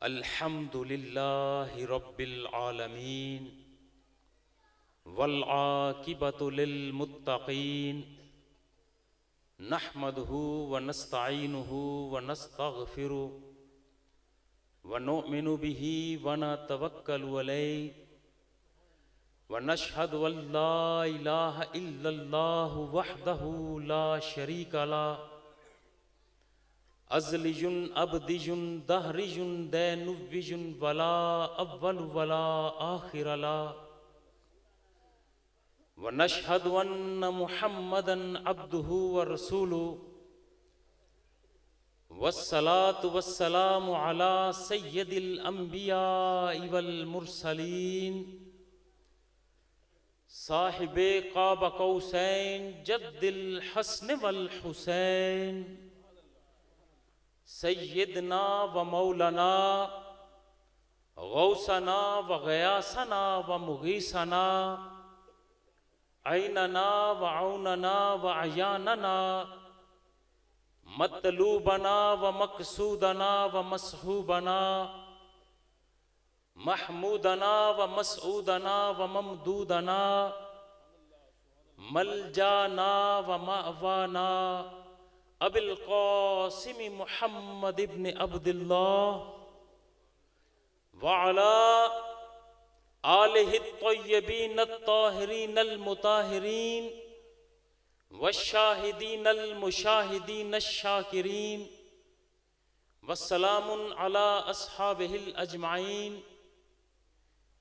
अल्हम्दुलिल्लाहि रब्बिल आलमीन वल आकिबतु लिल मुत्तकीन नहमदुहु व नस्तईनुहु व नस्तगफिरुहु व नुमिनु बिही व नतवक्कलु अलैहि व नशहदु अल्ला इलाहा इल्लल्लाहु वहदहु ला शरीका लहु अज़लिजुन अबदिजुन दहरिजुन दैनुव्विजुन वला अव्वल वला आखिर ला व नशहदु अन्न मुहम्मदन अब्दुहु व रसूलुहु वस्सलातु वस्सलामु अला सय्यदिल अंबियाइ वल मुरसलीन साहिबे क़ाब कौसैन जद्दिल हसन वल हुसैन सय्यदना व मौलाना गौसना व गयासना व मुगीसना ऐनना व औनना व अयानना मतलूबना व मकसूदना व मसहूबना महमूदना व मसऊदना व ममदूदना मलजाना व मावाना अबिल क़ासिम मुहम्मद इब्न अब्दुल्लाह व अला आलिहि त्तय्यबीन अत्ताहिरीन अलमुताहिरीन वश्शाहिदीन अलमुशाहिदीन अश्शाकिरीन वस्सलामुन अला अस्हाबिहिल अजमाइन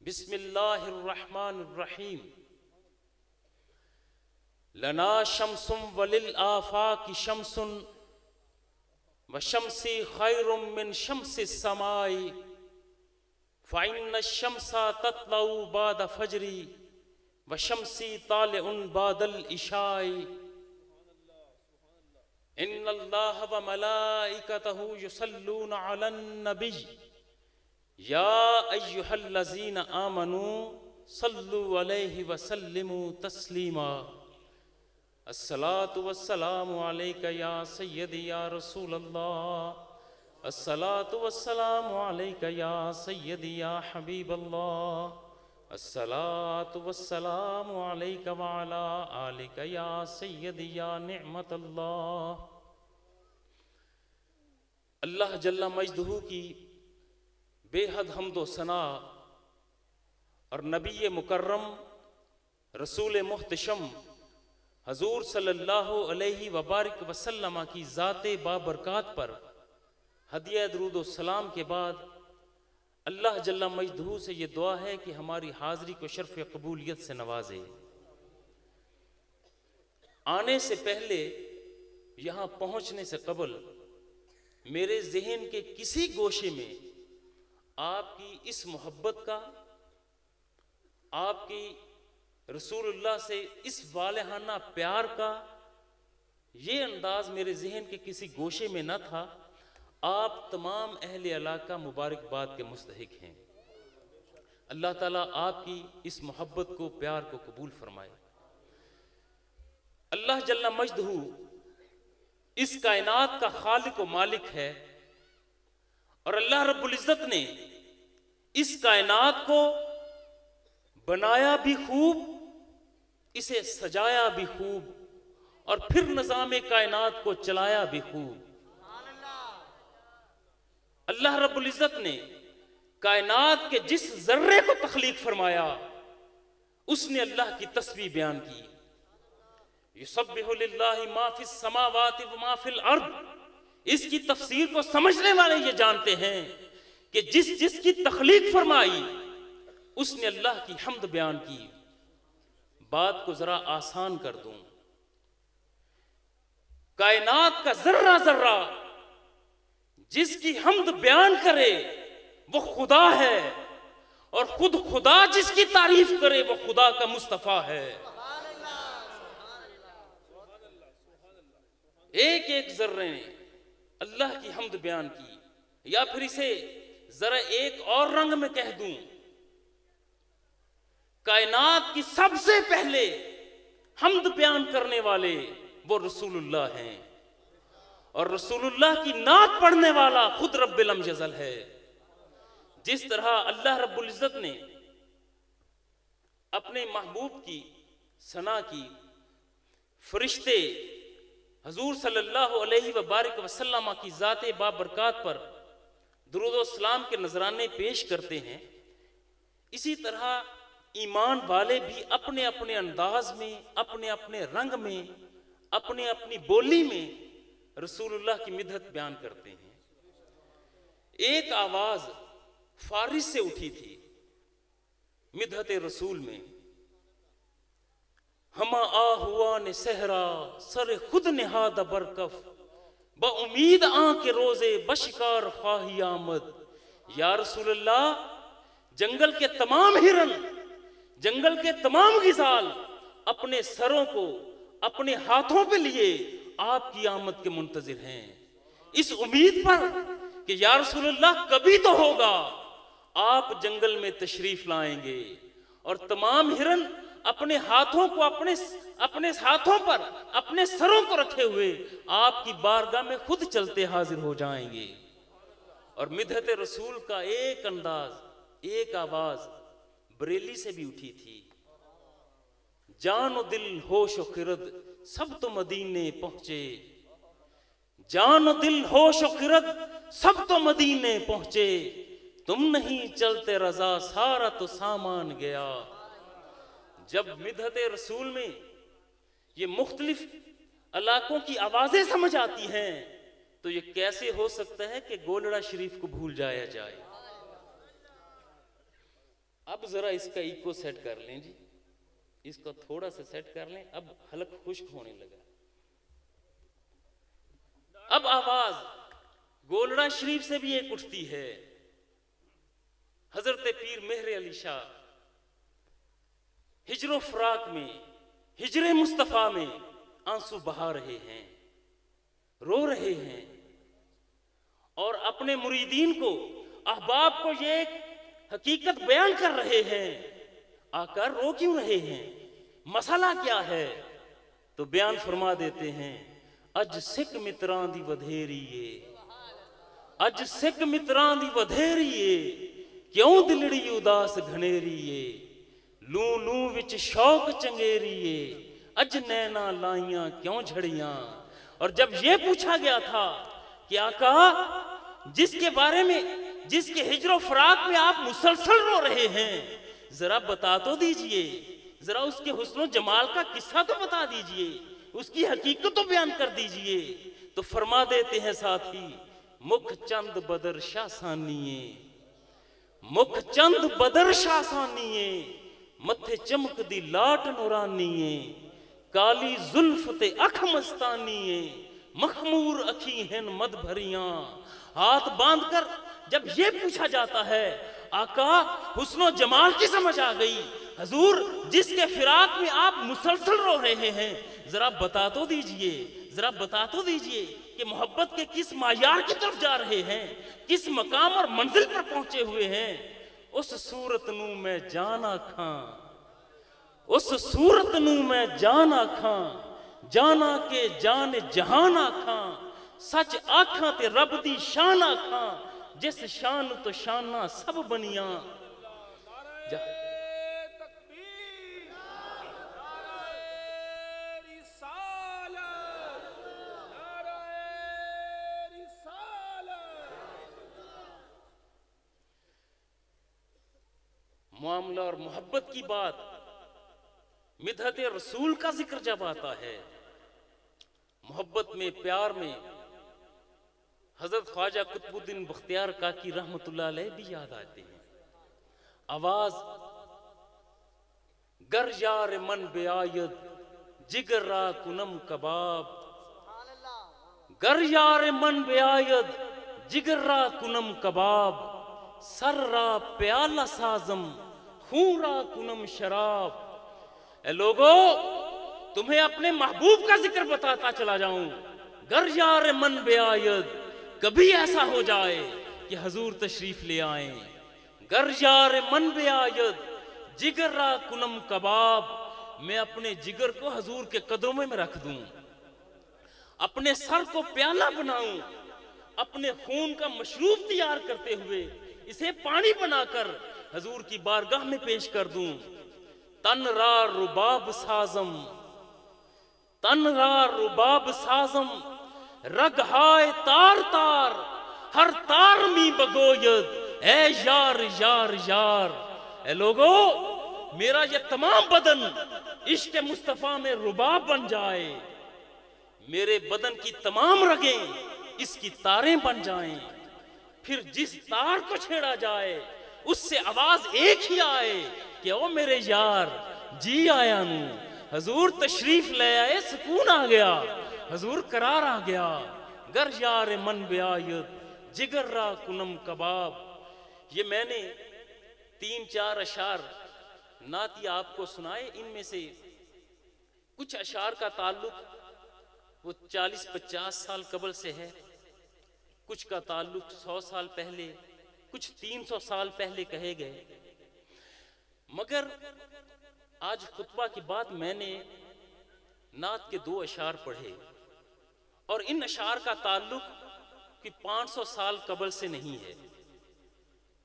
बिस्मिल्लाहिर रहमानिर रहीम लना शम्सुम वलिल आफाकी शम्सुन व शम्सी खैरुम मिन शम्सिस समाई फ़इन्न शम्सा तत्लउ बाद फजरी व शम्सी तालिउन बादल इशाई इन्नल्लाह व मलाइकतहु युसल्लूना अलन नबी या अय्युहल्लज़ीना आमनू सल्लु अलैहि व सल्लिमू तस्लीमा अस्सलातु वस्सलामु अलैका या सय्यदी या रसूलल्लाह अस्सलातु वस्सलामु अलैका या सय्यदी या हबीबल्लाह अस्सलातु वस्सलामु अलैका व अला आलिका या सय्यदी या निअमतल्लाह। अल्लाह जल्ला मजदहू की बेहद हम्दो सना और नबी मुकर्रम रसूल मुहतशम हजूर सल्लल्लाहु अलैहि वबारिक वसल्लम की ज़ाते बाबरकात पर हदिया दरूद व सलाम के बाद अल्लाह जल्ला मजदहू से ये दुआ है कि हमारी हाज़री को शर्फ़ कबूलियत से नवाजे। आने से पहले, यहाँ पहुँचने से कबल मेरे ज़हन के किसी गोशे में आपकी इस मोहब्बत का, आपकी रसूलुल्लाह से इस वालेहाना प्यार का ये अंदाज मेरे जहन के किसी गोशे में न था। आप तमाम अहले इलाका मुबारकबाद के मुस्तहिक हैं। अल्लाह ताला आपकी इस मोहब्बत को, प्यार को कबूल फरमाए। अल्लाह जल्ला मजदहू इस कायनात का खालिक व मालिक है और अल्लाह रब्बुल इज़्ज़त ने इस कायनात को बनाया भी खूब, इसे सजाया भी खूब और फिर निज़ाम कायनात को चलाया भी खूब। अल्लाह रब्बुल इज़्ज़त ने कायनात के जिस जर्रे को तख्लीक फरमाया उसने अल्लाह की तस्बीह बयान की। युसब्बिहु लिल्लाहि मा फिस समावाति व मा फिल अर्द। इसकी तफसीर को समझने वाले ये जानते हैं कि जिसकी तख्लीक फरमाई उसने अल्लाह की हम्द बयान की। बात को जरा आसान कर दूं, कायनात का जर्रा जर्रा जिसकी हम्द बयान करे वो खुदा है और खुद खुदा जिसकी तारीफ करे वो खुदा का मुस्तफा है। एक एक जर्रे ने अल्लाह की हम्द बयान की। या फिर इसे जरा एक और रंग में कह दूं, कायनात की सबसे पहले हम्द बयान करने वाले वो रसूलुल्लाह हैं और रसूलुल्लाह की नात पढ़ने वाला खुद रब्बिल अमजल है। जिस तरह अल्लाह रब्बुल इज़्ज़त ने अपने महबूब की सना की, फरिश्ते हजूर सल्लल्लाहु अलैहि वसल्लम की ज़ाते बाबरकात पर दुरूद व सलाम के नजराने पेश करते हैं, इसी तरह ईमान वाले भी अपने अपने अंदाज में, अपने अपने रंग में, अपने अपनी बोली में रसूलुल्लाह की मिदहत बयान करते हैं। एक आवाज फारिस से उठी थी मिदहत रसूल में, हमा आ हुआ ने सहरा सर खुद निहाद बरकफ ब उम्मीद आ के रोजे बशिकार ख्वाही आमद। या रसूलल्लाह, जंगल के तमाम हिरन, जंगल के तमाम गिजाल अपने सरों को अपने हाथों पे लिए आपकी आमद के मुंतजिर हैं, इस उम्मीद पर कि या रसूलल्लाह कभी तो होगा आप जंगल में तशरीफ लाएंगे। और तमाम हिरन अपने हाथों को अपने हाथों पर अपने सरों को रखे हुए आपकी बारगाह में खुद चलते हाजिर हो जाएंगे। और मिदहत रसूल का एक अंदाज, एक आवाज बरेली से भी उठी थी, जानो दिल होश व खिरद सब तो मदीने पहुंचे, जानो दिल होश व खिरद सब तो मदीने पहुंचे, तुम नहीं चलते रजा सारा तो सामान गया। जब मिदहत रसूल में ये मुख्तलिफ इलाकों की आवाजें समझ आती हैं तो ये कैसे हो सकता है कि गोलड़ा शरीफ को भूल जाया जाए। अब जरा इसका इको सेट कर लें जी, इसको थोड़ा सा सेट कर लें। अब हलक खुश्क होने लगा। अब आवाज गोलड़ा शरीफ से भी एक उठती है। हजरत पीर मेहर अली शाह हिजरो फराक में, हिजरे मुस्तफा में आंसू बहा रहे हैं, रो रहे हैं और अपने मुरीदीन को, अहबाब को ये हकीकत बयान कर रहे हैं। आकर रो क्यों रहे हैं, मसला क्या है? तो बयान फरमा देते हैं, अज सिख मित्रां दी वधेरीए, अज सिख मित्रां दी वधेरीए, क्यों दिलड़ी उदास घनेरीए, लू लू विच शौक चंगेरीए, अज नैना लाइयां क्यों झड़ियां। और जब ये पूछा गया था कि आका, जिसके बारे में, जिसके हिजरो फराक में आप मुसलसल रो रहे हैं, जरा बता तो दीजिए, जरा उसके हुस्न जमाल का किस्सा तो बता दीजिए, उसकी हकीकत तो बयान कर दीजिए। तो फरमा देते हैं साथी, मुख चंद बदर शासानिए, मुख चंद बदर शासानिए, मथे चमक दी लाट नूरानिए, काली जुल्फ ते अख मस्तानिए, मखमूर अखी हैं मद भरियां। हाथ बांधकर जब ये पूछा जाता है, आका हुस्नो जमाल की समझ आ गई, हजूर जिसके फिराक में आप मुसलसल रो रहे हैं, जरा बता तो दीजिए, जरा बता तो दीजिए कि मोहब्बत के किस मायार की तरफ जा रहे हैं, किस मकाम और मंजिल पर पहुंचे हुए हैं। उस सूरत नू मैं जान आखां, उस सूरत नू मैं जान आखां, जाना के जान जहान आखां, सच आखां ते रब दी शान आखां, जिस शान तो शाना सब बनिया। मामला और मोहब्बत की बात, मिदहत रसूल का जिक्र जब आता है, मोहब्बत में, प्यार में, हजरत ख्वाजा कुतुबुद्दीन बख्तियार काकी रहमतुल्लाह अलैह भी याद आते हैं। आवाज गर यार मन बेआयद जिगर रा कुनम कबाब, गर यार मन बेआयद जिगर रा कुनम कबाब, सर रा प्याला साजम खूरा कुनम शराब। ए लोगो, तुम्हें अपने महबूब का जिक्र बताता चला जाऊं। गर यार मन बेआयद, कभी ऐसा हो जाए कि हजूर तशरीफ ले आए। गर यार मन बेआयद जिगर रा कुनम कबाब, मैं अपने जिगर को हजूर के कदमों में रख दूं, अपने सर को प्याला बनाऊं, अपने खून का मशरूब तैयार करते हुए इसे पानी बनाकर हजूर की बारगाह में पेश कर दूं। तन रा रुबाब साजम, तन रा रुबाब साजम, रग हाय तार तार, हर तार मी बगोयद, ए यार यार यार। ए लोगो, मेरा ये तमाम बदन इश्क मुस्तफा में रुबाब बन जाए, मेरे बदन की तमाम रगें इसकी तारें बन जाएं, फिर जिस तार को छेड़ा जाए उससे आवाज एक ही आए कि ओ मेरे यार जी आया नू। हजूर तशरीफ ले आए, सुकून आ गया, हजूर करार आ गया। गर यार मन ब्यायद जिगर रा कुनम कबाब। ये मैंने 3-4 अशार नाती आपको सुनाए। इनमें से कुछ अशार का ताल्लुक वो 40-50 साल कबल से है, कुछ का ताल्लुक 100 साल पहले, कुछ 300 साल पहले कहे गए। मगर आज खुतबा के बाद मैंने नात के 2 अशार पढ़े और इन अशार का ताल्लुक कि 500 साल कबल से नहीं है,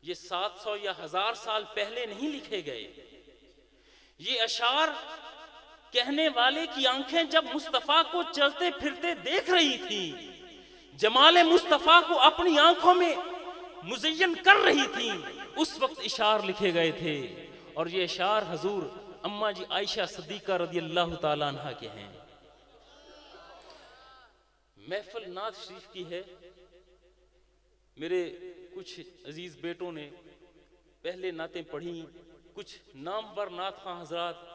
ये 700 या 1000 साल पहले नहीं लिखे गए। ये अशार कहने वाले की आंखें जब मुस्तफा को चलते फिरते देख रही थी, जमाले मुस्तफा को अपनी आंखों में मुज़य्यन कर रही थी, उस वक्त इशार लिखे गए थे। और ये इशार हजूर अम्मा जी आयशा सिद्दीका रज़ी अल्लाह ताला अन्हा के हैं। महफिल नात शरीफ की है। मेरे कुछ अजीज बेटों ने पहले नातें पढ़ी, कुछ नामवर नात खां हजरात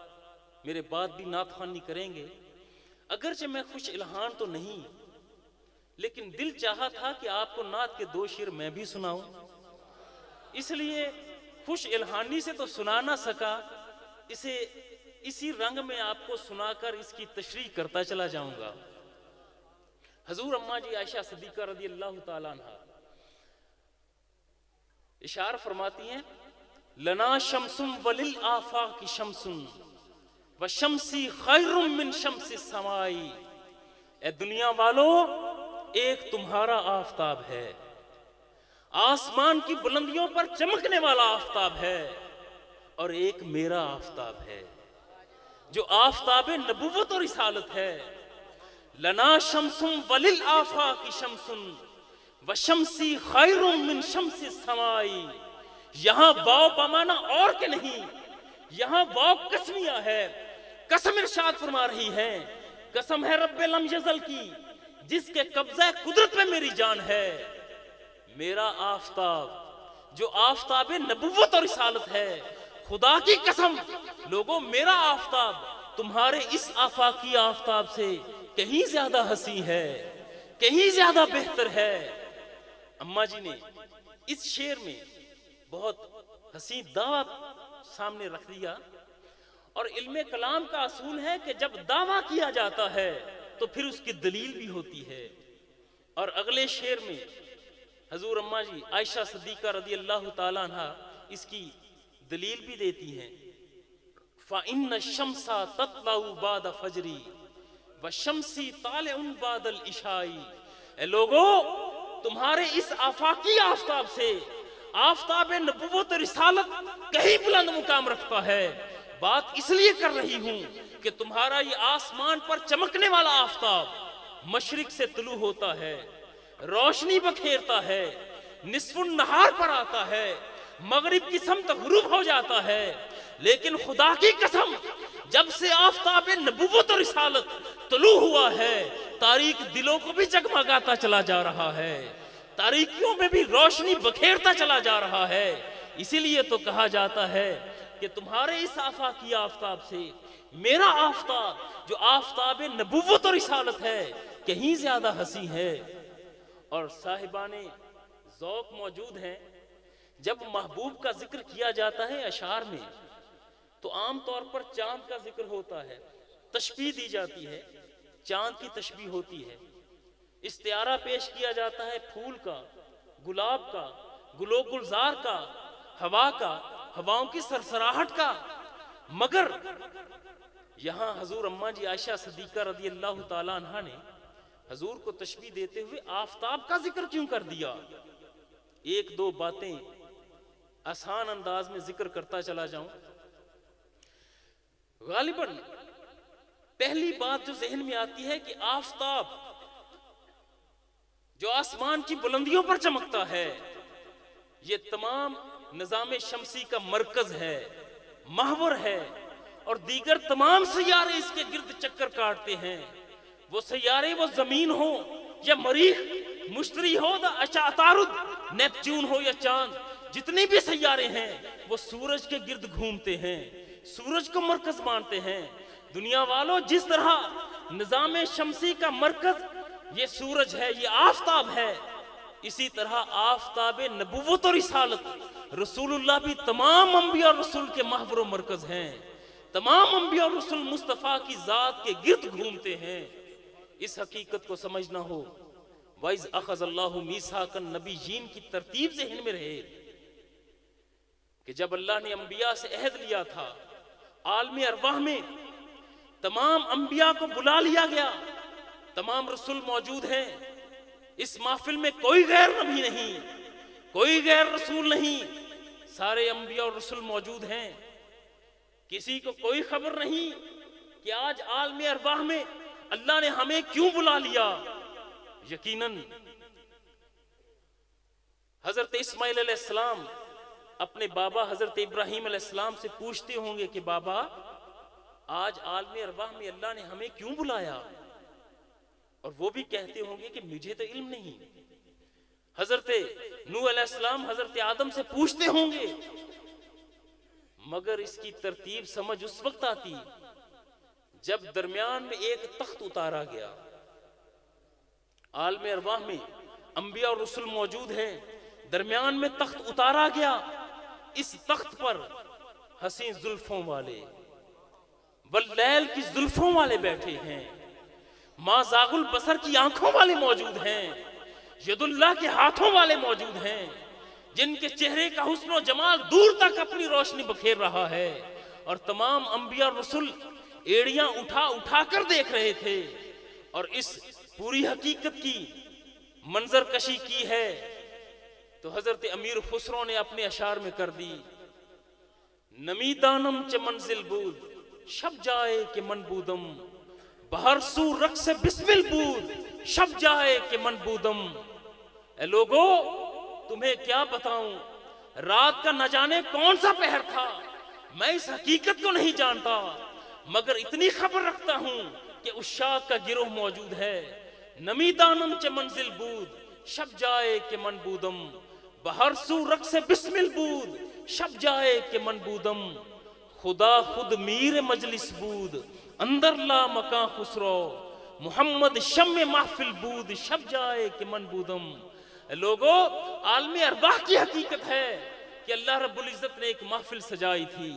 मेरे बाद भी नात खानी करेंगे। अगरचे मैं खुश इल्हान तो नहीं, लेकिन दिल चाहा था कि आपको नात के 2 शेर मैं भी सुनाऊं, इसलिए खुश इल्हानी से तो सुना ना सका, इसे इसी रंग में आपको सुनाकर इसकी तशरीह करता चला जाऊंगा। हजूर अम्मा जी आयशा सिद्दीका रज़ी अल्लाह ताला अन्हा इशार फरमाती हैं, लना शम्सुम वलिल आफाकी शम्सुन व शम्सी खैरुम मिन शम्सी समाई। ए दुनिया वालों, एक तुम्हारा आफताब है, आसमान की बुलंदियों पर चमकने वाला आफताब है, और एक मेरा आफताब है जो आफताब नबुव्वत और रिसालत है। लना शम्सुम वलिल आफाकी शम्सुन व शम्सी खैरुम मिन शम्सी समाई। यहां वाव पमाना और के नहीं, यहां वाव कसमिया है। कसम इरशाद फरमा रही है, कसम है रब्बे लम यज़ल की जिसके कब्जा कुदरत में मेरी जान है। मेरा आफताब जो आफताब नबुव्वत और रिसालत है, खुदा की कसम लोगों, मेरा आफताब तुम्हारे इस आफाकी आफताब से कहीं ज्यादा हसी है, कहीं ज्यादा बेहतर है। अम्मा जी ने इस शेर में बहुत हसी दावा सामने रख दिया। और इल्मे कलाम का असूल है कि जब दावा किया जाता है तो फिर उसकी दलील भी होती है। और अगले शेर में हजूर अम्मा जी आयशा सिद्दीका रज़ी अल्लाह ताला अन्हा इसकी दलील भी देती हैं। फ़इन्न शम्सा तत्लउ बाद फजरी व शम्सी तालिउन बादल इशाई। ए लोगो, तुम्हारे इस आफाकी आफताब से आफताब नबुव्वत रिसालत कहीं बुलंद मुकाम रखता है। बात इसलिए कर रही हूं कि तुम्हारा ये आसमान पर चमकने वाला आफताब मशरिक से तुलू होता है, रोशनी बखेरता है, निस्फुन नहार पर आता है, मगरिब की समत गुरूब हो जाता है। लेकिन खुदा की कसम, जब से आफताब नबुव्वत और रिसालत तुलू हुआ है, तारीक दिलों को भी जगमगाता चला जा रहा है, तारीकियों में भी रोशनी बखेरता चला जा रहा है। इसीलिए तो कहा जाता है कि तुम्हारे इस आफाकी आफताब से मेरा आफताब जो आफताब नबुव्वत और रिसालत है कहीं ज्यादा हसी है। और साहिबाने ज़ौक़ मौजूद हैं। जब महबूब का जिक्र किया जाता है अशार में, तो आम तौर पर चांद का जिक्र होता है, तशबीह दी जाती है, चांद की तशबीह होती है, इस्तियारा पेश किया जाता है फूल का, गुलाब का, गुलो गुलजार का, हवा का, हवाओं की सरसराहट का। मगर यहां हजूर अम्मा जी आयशा सिद्दीका रज़ी अल्लाह ताला अन्हा ने हजूर को तशबीह देते हुए आफताब का जिक्र क्यों कर दिया? 1-2 बातें आसान अंदाज में जिक्र करता चला जाऊं। गालिबन पहली बात जो जहन में आती है कि आफताब जो आसमान की बुलंदियों पर चमकता है, ये तमाम निजाम शमसी का मरकज है, महवर है, और दीगर तमाम सैयारे इसके गिर्द चक्कर काटते हैं। वो सैयारे वो जमीन हो या मरीख, मुश्तरी हो या अशातारुद, नेपच्यून हो या चांद, जितने भी सैयारे हैं वो सूरज के गिर्द घूमते हैं, सूरज को मरकज मानते हैं। दुनिया वालों, जिस तरह निजाम शमसी का मरकज ये सूरज है, ये आफताब है, इसी तरह आफताब नबुव्वत और रिसालत रसूलुल्लाह भी तमाम अंबिया और रसूल के महवर और मरकज हैं। तमाम अंबिया और रसूल मुस्तफ़ा की जात के गिर्द घूमते हैं। इस हकीकत को समझना हो, वाइज अखज़ल्लाहु मीसाकन नबीयीन की तरतीब ज़हन में रहे कि जब अल्लाह ने अंबिया से अहद लिया था, आलमी अरवाह में तमाम अंबिया को बुला लिया गया, तमाम रसूल मौजूद हैं। इस महफिल में कोई गैर नबी नहीं, कोई गैर रसूल नहीं, सारे अंबिया और रसूल मौजूद हैं। किसी को कोई खबर नहीं कि आज आलमी अरवाह में अल्लाह ने हमें क्यों बुला लिया। यकीनन हजरत इस्माइल अलैहिस्सलाम अपने बाबा हजरत इब्राहीम अलैहिस्सलाम से पूछते होंगे कि बाबा, आज आलमी अरवाह में अल्लाह ने हमें क्यों बुलाया, और वो भी कहते होंगे कि मुझे तो इल्म नहीं। हजरत नूह अलैहिस्सलाम हजरत आदम से पूछते होंगे, मगर इसकी तरतीब समझ उस वक्त आती जब दरमियान में एक तख्त उतारा गया। आलम अरवाह में अंबिया और रसूल मौजूद हैं, दरमियान में तख्त उतारा गया। इस तख्त पर हसीन जुल्फों वाले, वल्लैल की जुल्फों वाले बैठे हैं, माँ जागुल बसर की आंखों वाले मौजूद हैं, यदुल्लाह के हाथों वाले मौजूद हैं, जिनके चेहरे का हुस्न और जमाल दूर तक अपनी रोशनी बखेर रहा है। और तमाम अंबिया और रसूल एड़ियां उठा उठा कर देख रहे थे, और इस पूरी हकीकत की मंजर कशी की है तो हजरत अमीर खुसरो ने अपने अशार में कर दी। नमी दानम च मंजिल बूद शब जाए के मनबूदम, बहर सू रख से बिस्मिल बूद शब जाए के मनबूदम। ए लोगो, तुम्हें क्या बताऊं, रात का न जाने कौन सा पहर था, मैं इस हकीकत को नहीं जानता, मगर इतनी खबर रखता हूं कि उशाक का गिरोह मौजूद है। नमी दानम च मंजिल बूद शब जाए के मनबूदम, बहर सू रख से बिस्मिल बूद शब जाए के मनबूदम। खुदा खुद मीर मजलिस बूद अंदर ला मकां खुसरो, मोहम्मद शम्मे महफिल बूद शब जाए के मनबूदम। लोगों, आलमी अरवाह की हकीकत है कि अल्लाह रब्बुल इज्जत ने एक महफिल सजाई थी,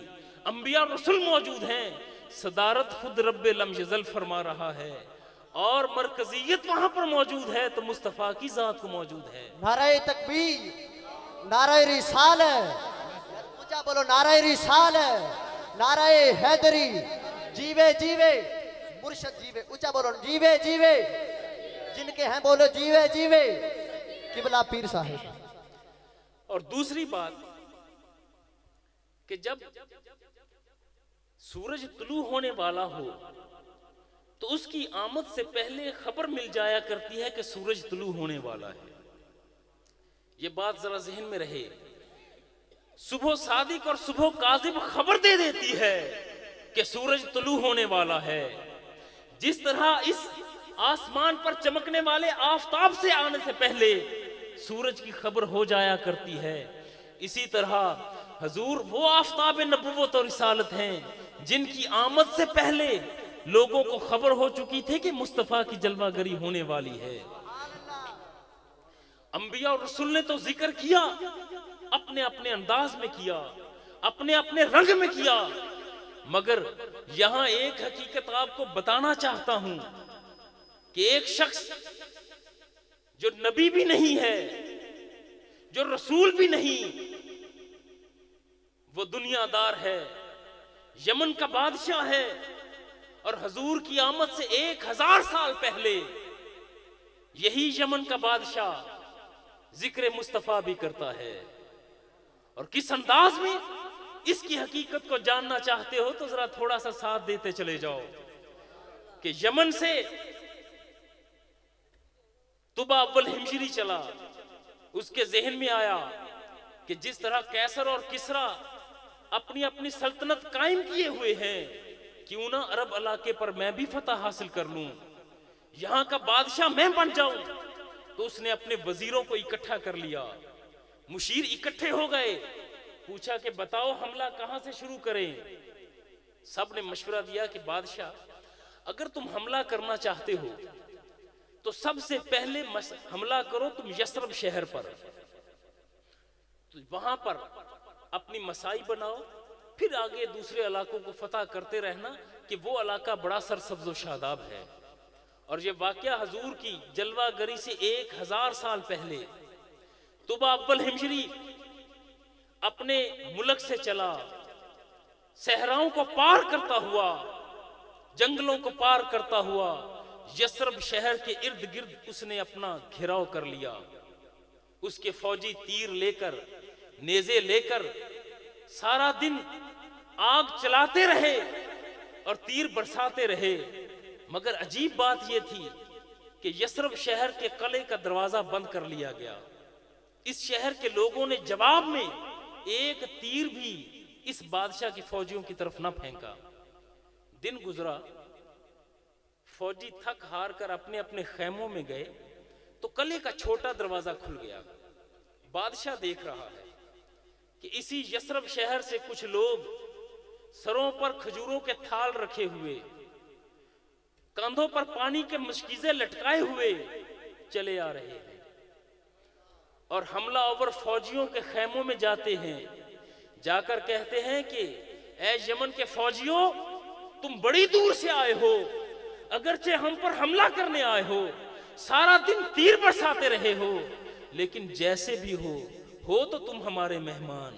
अंबिया रसूल मौजूद हैं, सदारत खुद रब्बे लम यज़ल फरमा रहा है, और मरकजियत वहां पर मौजूद है तो मुस्तफा की जात को मौजूद है। नारे तकबीर, नारे रिसालत, ऊंचा बोलो, नारे रिसालत, नारे हैदरी, जीवे जीवे मुर्शद जीवे, ऊंचा बोलो, जीवे जीवे, जिनके हैं बोलो जीवे जीवे किबला पीर साहिब। और दूसरी बात कि जब सूरज तुलू होने वाला हो तो उसकी आमद से पहले खबर मिल जाया करती है कि सूरज तुलू होने वाला है। ये बात जरा जहन में रहे। सुबह सादिक और सुबह काजिब खबर दे देती है कि सूरज तुलू होने वाला है। जिस तरह इस आसमान पर चमकने वाले आफताब से आने से पहले सूरज की खबर हो जाया करती है, इसी तरह हजूर वो आफताब नबुव्वत और रिसालत हैं जिनकी आमद से पहले लोगों को खबर हो चुकी थी कि मुस्तफा की जलवागरी होने वाली है। अंबिया और रसूल ने तो जिक्र किया, अपने अपने अंदाज में किया, अपने अपने रंग में किया, मगर यहां एक हकीकत आपको बताना चाहता हूं कि एक शख्स जो नबी भी नहीं है, जो रसूल भी नहीं, वो दुनियादार है, यमन का बादशाह है, और हजूर की आमद से 1000 साल पहले यही यमन का बादशाह जिक्र मुस्तफा भी करता है। और किस अंदाज में, इसकी हकीकत को जानना चाहते हो तो जरा थोड़ा सा साथ देते चले जाओ कि यमन से तुबा अव्वल हिमशरी चला। उसके जहन में आया कि जिस तरह कैसर और किसरा अपनी अपनी सल्तनत कायम किए हुए हैं, क्यों ना अरब इलाके पर मैं भी फतह हासिल कर लूं, यहां का बादशाह मैं बन जाऊं। तो उसने अपने वजीरों को इकट्ठा कर लिया, मुशीर इकट्ठे हो गए, पूछा कि बताओ हमला कहां से शुरू करें। सब ने मशवरा दिया कि बादशाह, अगर तुम हमला करना चाहते हो तो सबसे पहले हमला करो तुम यस्रब शहर पर, तो वहां पर अपनी मसाई बनाओ, फिर आगे दूसरे इलाकों को फतह करते रहना कि वो इलाका बड़ा सरसब्ज़ व शादाब है। और ये वाकया हजूर की जलवागरी से 1000 साल पहले तुबा अव्वल हिमशरी अपने मुल्क से चला, सहराओं को पार करता हुआ, जंगलों को पार करता हुआ यस्रब शहर के इर्द गिर्द उसने अपना घेराव कर लिया। उसके फौजी तीर लेकर, नेज़े लेकर सारा दिन आग चलाते रहे और तीर बरसाते रहे। मगर अजीब बात यह थी कि यस्रब शहर के किले का दरवाजा बंद कर लिया गया। इस शहर के लोगों ने जवाब में एक तीर भी इस बादशाह की फौजियों की तरफ न फेंका। दिन गुजरा, फौजी थक हार कर अपने अपने खैमों में गए तो किले का छोटा दरवाजा खुल गया। बादशाह देख रहा है कि इसी यस्रब शहर से कुछ लोग सरों पर खजूरों के थाल रखे हुए, कंधों पर पानी के मशकीज़े लटकाए हुए चले आ रहे हैं और हमलावर फौजियों के खैमों में जाते हैं, जाकर कहते हैं कि ऐ यमन के फौजियों, तुम बड़ी दूर से आए हो, अगरचे हम पर हमला करने आए हो, सारा दिन तीर बरसाते रहे हो, लेकिन जैसे भी हो तो तुम हमारे मेहमान।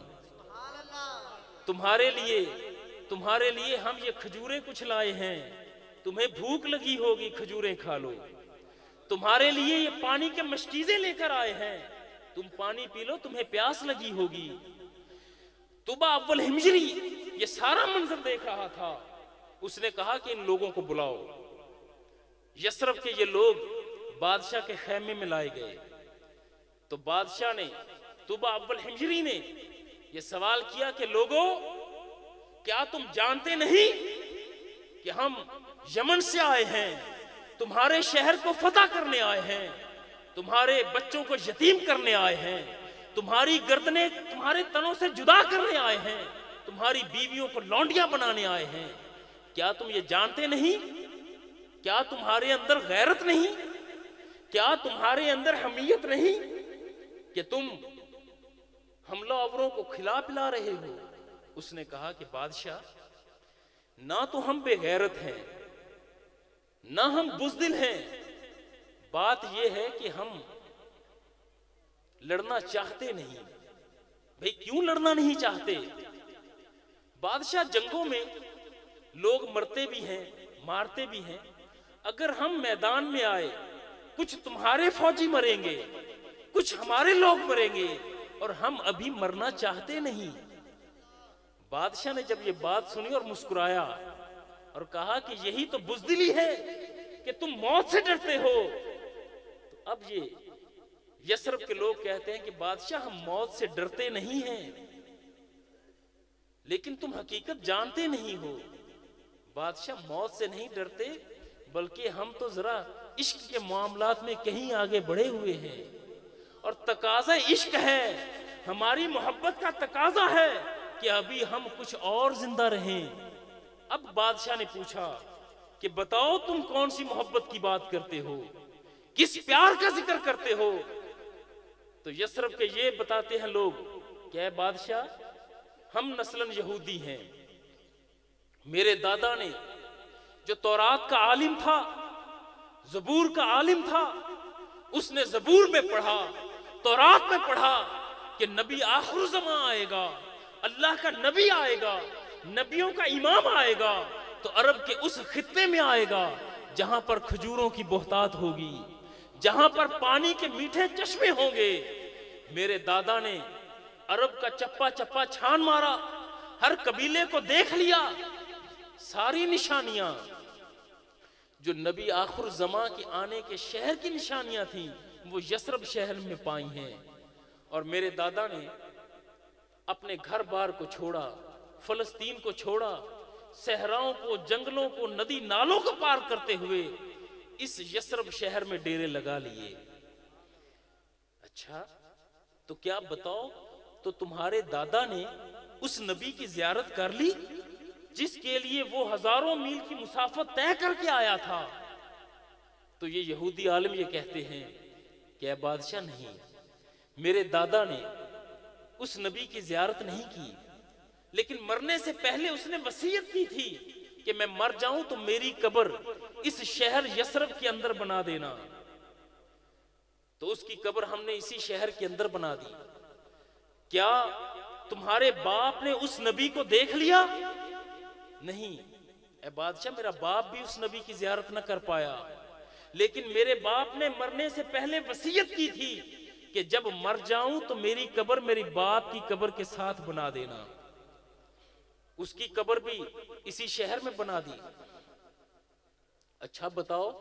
तुम्हारे लिए हम ये खजूरें कुछ लाए हैं, तुम्हें भूख लगी होगी, खजूरें खा लो। तुम्हारे लिए ये पानी के मशकीज़े लेकर आए हैं, तुम पानी पी लो, तुम्हें प्यास लगी होगी। तुबा अव्वल हिमशरी ये सारा मंजर देख रहा था। उसने कहा कि इन लोगों को बुलाओ। यस्रब के ये लोग बादशाह के खैमे में लाए गए तो बादशाह ने, तुबा अव्वल हिमशरी ने ये सवाल किया कि लोगों, क्या तुम जानते नहीं कि हम यमन से आए हैं, तुम्हारे शहर को फतह करने आए हैं, तुम्हारे बच्चों को यतीम करने आए हैं, तुम्हारी गर्दनें तुम्हारे तनों से जुदा करने आए हैं, तुम्हारी बीवियों को लौंडियां बनाने आए हैं। क्या तुम ये जानते नहीं? क्या तुम्हारे अंदर गैरत नहीं? क्या तुम्हारे अंदर हमीयत नहीं कि तुम हमलावरों को खिला पिला रहे हो? उसने कहा कि बादशाह, ना तो हम बेगैरत हैं, ना हम बुज़दिल हैं, बात यह है कि हम लड़ना चाहते नहीं। भाई क्यों लड़ना नहीं चाहते? बादशाह, जंगों में लोग मरते भी हैं, मारते भी हैं। अगर हम मैदान में आए, कुछ तुम्हारे फौजी मरेंगे, कुछ हमारे लोग मरेंगे, और हम अभी मरना चाहते नहीं। बादशाह ने जब ये बात सुनी और मुस्कुराया और कहा कि यही तो बुज़दिली है कि तुम मौत से डरते हो। तो अब ये यस्रब के लोग कहते हैं कि बादशाह, हम मौत से डरते नहीं हैं, लेकिन तुम हकीकत जानते नहीं हो। बादशाह, मौत से नहीं डरते, बल्कि हम तो जरा इश्क के मामलात में कहीं आगे बढ़े हुए हैं और तकाजा इश्क है, हमारी मोहब्बत का तकाजा है कि अभी हम कुछ और जिंदा रहें। अब बादशाह ने पूछा कि बताओ, तुम कौन सी मोहब्बत की बात करते हो, किस प्यार का जिक्र करते हो? तो यस्रब के ये बताते हैं लोग, क्या बादशाह, हम नस्लन यहूदी हैं। मेरे दादा ने जो तौरात का आलिम था, ज़बूर का आलिम था, उसने ज़बूर में पढ़ा, तौरात में पढ़ा कि नबी आखिर ज़मां आएगा, अल्लाह का नबी आएगा, नबियों का इमाम आएगा, तो अरब के उस खित्ते में आएगा जहां पर खजूरों की बोहतात होगी, जहां पर पानी के मीठे चश्मे होंगे। मेरे दादा ने अरब का चप्पा चप्पा छान मारा, हर कबीले को देख लिया, सारी निशानियां जो नबी आखिर ज़मा के आने के शहर की निशानियां थी वो यसरब शहर में पाई हैं। और मेरे दादा ने अपने घर बार को छोड़ा, फलस्तीन को छोड़ा, सहराओं को, जंगलों को, नदी नालों को पार करते हुए इस यसरब शहर में डेरे लगा लिए। अच्छा, तो क्या बताओ, तो तुम्हारे दादा ने उस नबी की जियारत कर ली जिसके लिए वो हजारों मील की मुसाफत तय करके आया था? तो ये यहूदी आलिम ये कहते हैं कि बादशाह नहीं, मेरे दादा ने उस नबी की जियारत नहीं की, लेकिन मरने से पहले उसने वसीयत की थी कि मैं मर जाऊं तो मेरी कब्र इस शहर यसरब के अंदर बना देना। तो उसकी कब्र हमने इसी शहर के अंदर बना दी। क्या तुम्हारे बाप ने उस नबी को देख लिया? नहीं ए बादशाह, मेरा बाप भी उस नबी की जियारत न कर पाया, लेकिन मेरे बाप ने मरने से पहले वसीयत की थी कि जब मर जाऊं तो मेरी कब्र मेरी बाप की कब्र के साथ बना देना। उसकी कब्र भी इसी शहर में बना दी। अच्छा बताओ,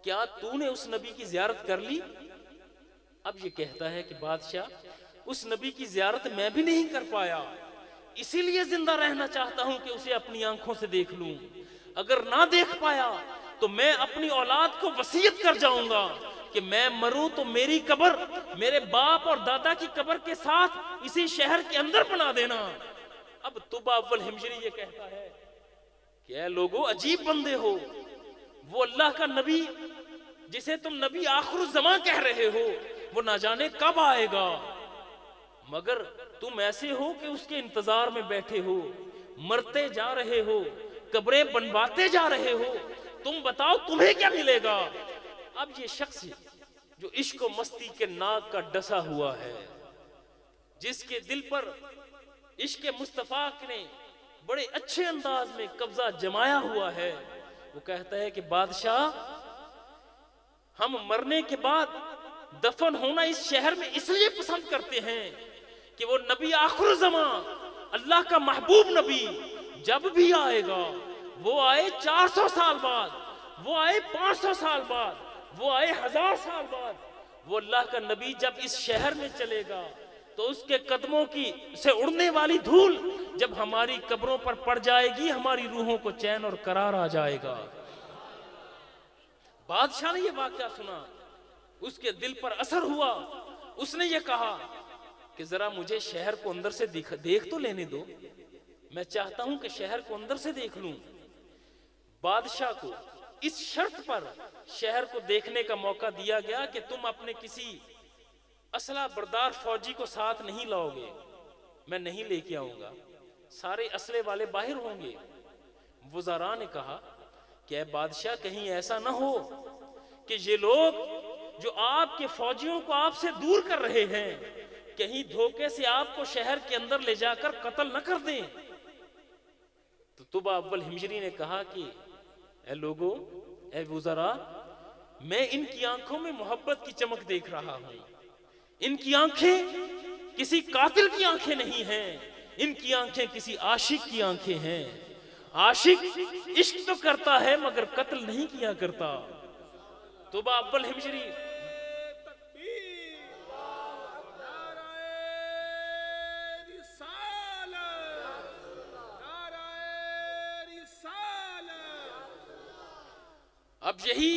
क्या तूने उस नबी की जियारत कर ली? अब ये कहता है कि बादशाह, उस नबी की जियारत मैं भी नहीं कर पाया, इसीलिए जिंदा रहना चाहता हूं कि उसे अपनी आंखों से देख लूं। अगर ना देख पाया तो मैं अपनी औलाद को वसीयत कर जाऊंगा कि मैं मरूं तो मेरी कब्र मेरे बाप और दादा की कब्र के साथ इसी शहर के अंदर बना देना। अब तुबा अव्वल हिमशरी ये कहता है कि ऐ लोगों, अजीब बंदे हो, वो अल्लाह का नबी जिसे तुम नबी आखिर ज़मा कह रहे हो वो ना जाने कब आएगा, मगर तुम ऐसे हो कि उसके इंतजार में बैठे हो, मरते जा रहे हो, कब्रें बनवाते जा रहे हो। तुम बताओ तुम्हें क्या मिलेगा? अब ये शख्स जो इश्क और मस्ती के नाग का डसा हुआ है, जिसके दिल पर इश्क मुस्तफा ने बड़े अच्छे अंदाज में कब्जा जमाया हुआ है, वो कहता है कि बादशाह, हम मरने के बाद दफन होना इस शहर में इसलिए पसंद करते हैं कि वो नबी आखिर ज़मा, अल्लाह का महबूब नबी जब भी आएगा, वो आए 400 साल बाद, वो आए 500 साल बाद, वो आए 1000 साल बाद, वो अल्लाह का नबी जब इस शहर में चलेगा तो उसके कदमों की से उड़ने वाली धूल जब हमारी कब्रों पर पड़ जाएगी, हमारी रूहों को चैन और करार आ जाएगा। बादशाह ने यह वाकया सुना, उसके दिल पर असर हुआ। उसने ये कहा कि जरा मुझे शहर को अंदर से देख तो लेने दो, मैं चाहता हूं कि शहर को अंदर से देख लूं। बादशाह को इस शर्त पर शहर को देखने का मौका दिया गया कि तुम अपने किसी असला बरदार फौजी को साथ नहीं लाओगे, मैं नहीं लेके आऊंगा, सारे असले वाले बाहर होंगे। वज़ारा ने कहा कि बादशाह, कहीं ऐसा ना हो कि ये लोग जो आपके फौजियों को आपसे दूर कर रहे हैं, कहीं धोखे से आपको शहर के अंदर ले जाकर कत्ल न कर दें। तो तुबा अव्वल हिमशरी ने कहा कि ऐ लोगों, ऐ वज़ारा, मैं इनकी आंखों में मोहब्बत की चमक देख रहा हूं। इनकी आंखें किसी कातिल की आंखें नहीं हैं, इनकी आंखें किसी आशिक की आंखें हैं। आशिक इश्क तो करता है मगर कत्ल नहीं किया करता। तुबा अव्वल हिमशरी अब यही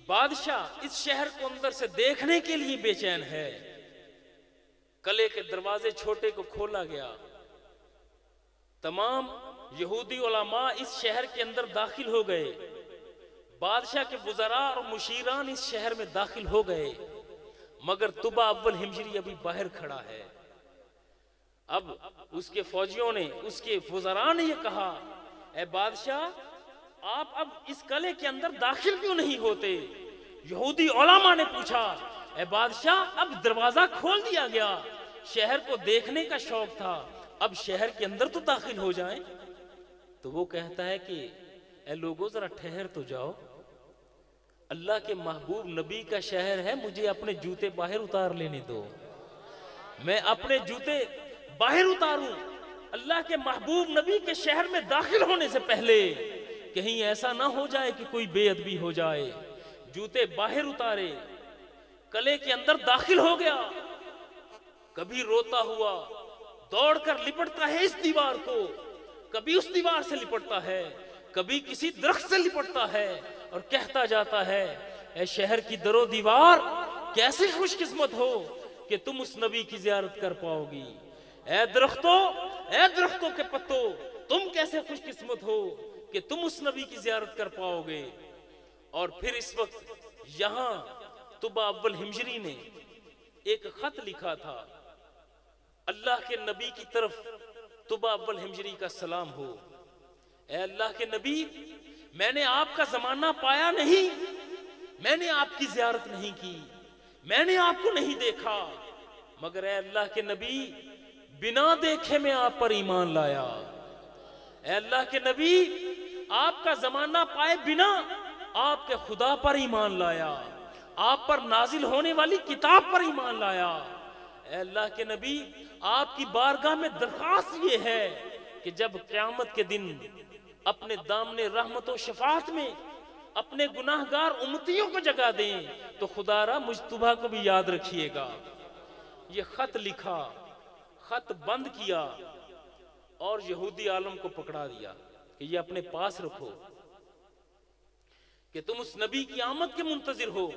बादशाह इस शहर को अंदर से देखने के लिए बेचैन है। कले के दरवाजे छोटे को खोला गया, तमाम यहूदी उलमा इस शहर के अंदर दाखिल हो गए, बादशाह के वज़रा और मुशीरान इस शहर में दाखिल हो गए, मगर तुबा अव्वल हिमशरी अभी बाहर खड़ा है। अब उसके फौजियों ने, उसके वज़रा ने यह कहा, ऐ बादशाह, आप अब इस कले के अंदर दाखिल क्यों नहीं होते? यहूदी उलमा ने पूछा, ऐ बादशाह, अब दरवाजा खोल दिया गया, शहर को देखने का शौक था, अब शहर के अंदर तो दाखिल हो जाएं। तो वो कहता है कि ऐ लोगों, जरा ठहर तो जाओ, अल्लाह के महबूब नबी का शहर है, मुझे अपने जूते बाहर उतार लेने दो। मैं अपने जूते बाहर उतारूं अल्लाह के महबूब नबी के शहर में दाखिल होने से पहले, कहीं ऐसा ना हो जाए कि कोई बेअदबी हो जाए। जूते बाहर उतारे, कले के अंदर दाखिल हो गया। कभी रोता हुआ दौड़कर लिपटता है इस दीवार को, कभी उस दीवार से लिपटता है, कभी किसी दरख्त से लिपटता है और कहता जाता है, ऐ शहर की दरो दीवार, कैसे खुशकिस्मत हो कि तुम उस नबी की जियारत कर पाओगी। ऐ दरख्तों के पत्तों, तुम कैसे खुशकिस्मत हो कि तुम उस नबी की जियारत कर पाओगे। और फिर इस वक्त यहां तुबा अव्वल हिमजरी ने एक खत लिखा था, अल्लाह के नबी की तरफ तुबा अव्वल हिमजरी का सलाम हो। ऐ अल्लाह के नबी, मैंने आपका जमाना पाया नहीं, मैंने आपकी जियारत नहीं की, मैंने आपको नहीं देखा, मगर ऐ अल्लाह के नबी, बिना देखे मैं आप पर ईमान लाया। ऐ अल्लाह के नबी, आपका जमाना पाए बिना आपके खुदा पर ईमान लाया, आप पर नाजिल होने वाली किताब पर ईमान लाया। ऐ अल्लाह के नबी, आपकी बारगाह में दरखास्त ये है कि जब क़यामत के दिन अपने दामने रहमत और शफाअत में अपने गुनाहगार उम्मतियों को जगा दें तो खुदारा मुज्तबा को भी याद रखिएगा। ये खत लिखा, खत बंद किया और यहूदी आलम को पकड़ा दिया कि ये अपने पास रखो, कि तुम उस नबी की आमद के मुंतजिर हो।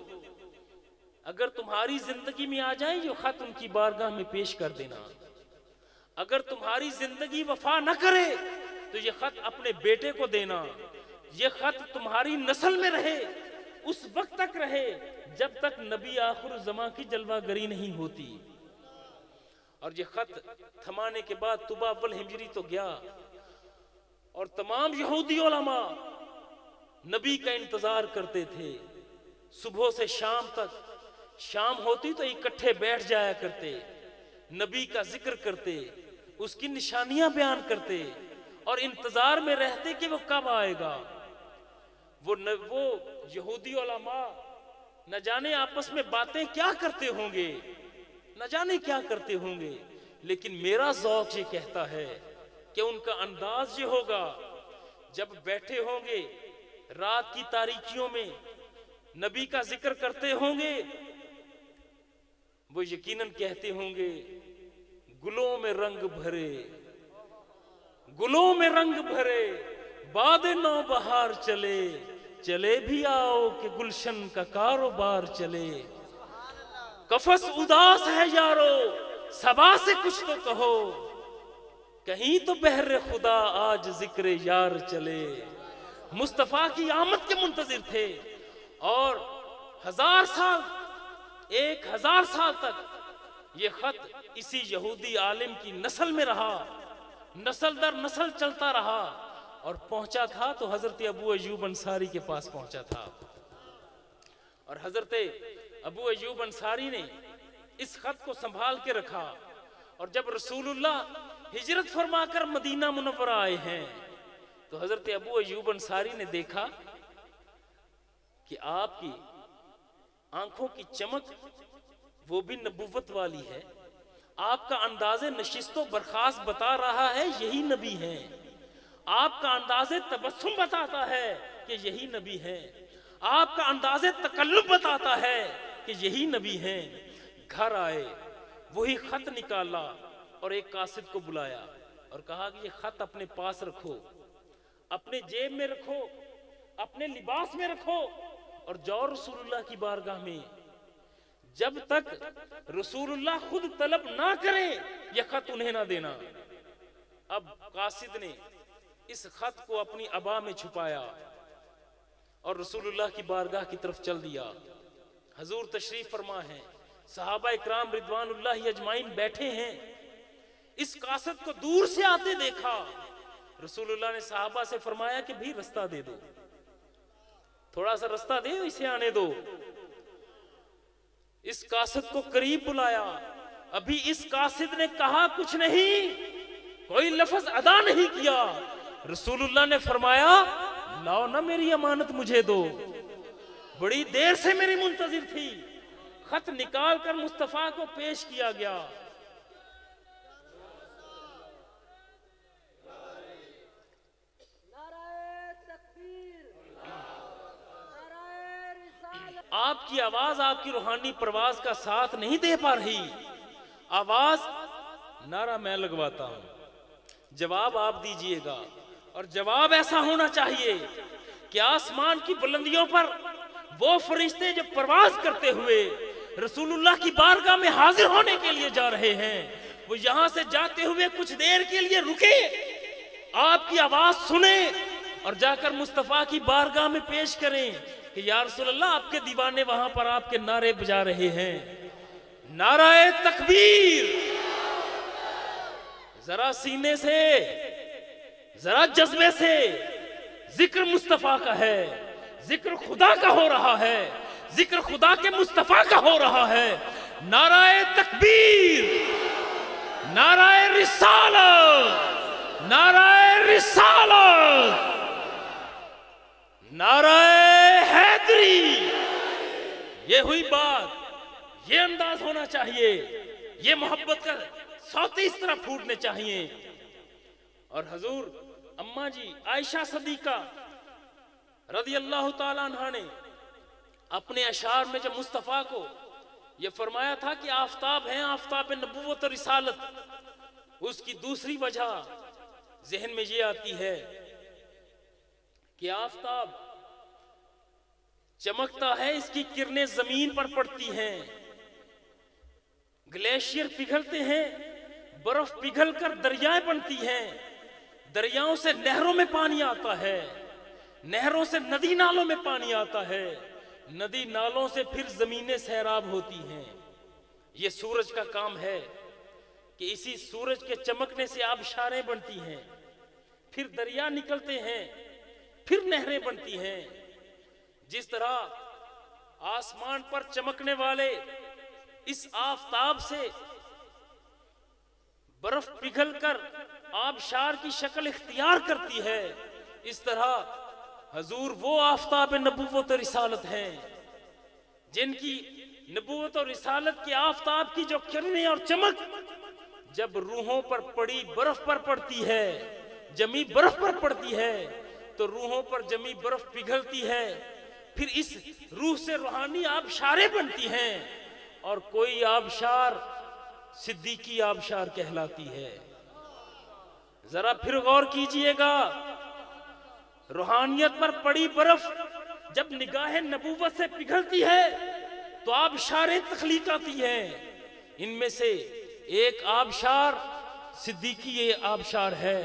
अगर तुम्हारी जिंदगी में आ जाए ये खत उनकी बारगाह में पेश कर देना। अगर तुम्हारी जिंदगी वफा न करे तो ये खत अपने बेटे को देना। ये खत तुम्हारी नस्ल में रहे, उस वक्त तक रहे जब तक नबी आखिर ज़मां की जलवागरी नहीं होती। और ये खत थमाने के बाद तुबा अव्वल हिमजरी तो गया और तमाम यहूदी उलमा नबी का इंतजार करते थे। सुबह से शाम तक, शाम होती तो इकट्ठे बैठ जाया करते, नबी का जिक्र करते, उसकी निशानियां बयान करते और इंतजार में रहते कि वो कब आएगा। वो यहूदी उलमा न जाने आपस में बातें क्या करते होंगे, न जाने क्या करते होंगे, लेकिन मेरा ज़ौक़ ये कहता है कि उनका अंदाज ये होगा, जब बैठे होंगे रात की तारीकियों में नबी का जिक्र करते होंगे, वो यकीनन कहते होंगे, गुलों में रंग भरे, गुलों में रंग भरे, बादे नौ बहार चले, चले भी आओ कि गुलशन का कारोबार चले। कफस उदास है यारो, सबा से कुछ तो कहो, कहीं तो बहरे खुदा आज जिक्र यार चले। मुस्तफा की आमद के मुंतजिर थे और 1000 साल, 1000 साल तक ये खत इसी यहूदी आलिम की नस्ल में रहा, नस्ल दर नस्ल चलता रहा और पहुंचा था तो हजरत अबू अय्यूब अंसारी के पास पहुंचा था। और हजरत अबू अय्यूब अंसारी ने इस खत को संभाल के रखा। और जब रसूलुल्लाह हिजरत फरमाकर मदीना मुनव्वरा आए हैं तो हजरत अबू अय्यूब अंसारी ने देखा कि आपकी आंखों की चमक वो भी नबुव्वत वाली है, आपका अंदाज़े नशिस्तो बर्खास्त बता रहा है यही नबी हैं, आपका अंदाज़े तबस्सुम बताता है कि यही नबी हैं, आपका अंदाज़े तकल्लुब बताता है कि यही नबी हैं। घर आए, वही खत निकाला और एक कासिद को बुलाया और कहा कि ये खत अपने पास रखो, अपने जेब में रखो, अपने लिबास में रखो और जाओ रसूलुल्लाह की बारगाह में। जब तक रसूलुल्लाह खुद तलब ना करें यह खत उन्हें ना देना। अब कासिद ने इस खत को अपनी अबा में छुपाया और रसूलुल्लाह की बारगाह की तरफ चल दिया। हजूर तशरीफ फरमा है, सहाबा इकराम रिदवानुल्लाह अजमाइन बैठे हैं। इस कासिद को दूर से आते देखा। रसूलुल्लाह ने सहाबा से फरमाया कि भाई रास्ता दे दो, थोड़ा सा रास्ता दे, इसे आने दो। इस कासिद को करीब बुलाया। अभी इस कासिद ने कहा कुछ नहीं, कोई लफ्ज अदा नहीं किया। रसूलुल्लाह ने फरमाया, लाओ ना मेरी अमानत मुझे दो, बड़ी देर से मेरी मुंतजिर थी। खत निकाल कर मुस्तफा को पेश किया गया। आपकी आवाज आपकी रूहानी प्रवास का साथ नहीं दे पा रही, आवाज नारा मैं लगवाता हूं, जवाब आप दीजिएगा। और जवाब ऐसा होना चाहिए कि आसमान की बुलंदियों पर वो फरिश्ते जो प्रवास करते हुए रसूलुल्लाह की बारगाह में हाजिर होने के लिए जा रहे हैं, वो यहां से जाते हुए कुछ देर के लिए रुके, आपकी आवाज सुने और जाकर मुस्तफा की बारगाह में पेश करें कि या रसूलल्लाह, आपके दीवाने वहां पर आपके नारे बजा रहे हैं। नाराए तकबीर, जरा सीने से, जरा जज्बे से, जिक्र मुस्तफा का है, जिक्र खुदा का हो रहा है, जिक्र खुदा के मुस्तफा का हो रहा है। नाराए तकबीर, नाराए रिसालत, नाराए रिसालत, नाराए हैदरी। ये हुई बात, ये अंदाज होना चाहिए, ये मोहब्बत का सौते इस तरह फूटने चाहिए। और हजूर अम्मा जी आयशा सदीका रज़ी अल्लाह ताला अन्हा ने अपने अशार में जब मुस्तफ़ा को ये फरमाया था कि आफताब हैं, आफताब नबूवत और रिसालत, उसकी दूसरी वजह जहन में ये आती है कि आफताब चमकता है, इसकी किरणें जमीन पर पड़ती हैं, ग्लेशियर पिघलते हैं, बर्फ पिघलकर दरियाएं बनती हैं, दरियाओं से नहरों में पानी आता है, नहरों से नदी नालों में पानी आता है, नदी नालों से फिर जमीनें सैराब होती हैं। ये सूरज का काम है कि इसी सूरज के चमकने से आबशारें बनती हैं, फिर दरिया निकलते हैं, फिर नहरें बनती हैं। जिस तरह आसमान पर चमकने वाले इस आफताब से बर्फ पिघलकर आबशार की शक्ल इख्तियार करती है, इस तरह हजूर वो आफताब नबूवत और रिसालत हैं जिनकी नबूवत और रिसालत की आफताब की जो किरणें और चमक जब रूहों पर पड़ी बर्फ पर पड़ती है, जमी बर्फ पर पड़ती है, तो रूहों पर जमी बर्फ पिघलती है, फिर इस रूह से रूहानी आबशारें बनती हैं, और कोई आबशार सिद्दीकी आबशार कहलाती है। जरा फिर गौर कीजिएगा, रूहानियत पर पड़ी बर्फ जब निगाह नबूवत से पिघलती है तो आबशारें तख्लीक आती हैं। इनमें से एक आबशार सिद्दीकी आबशार है,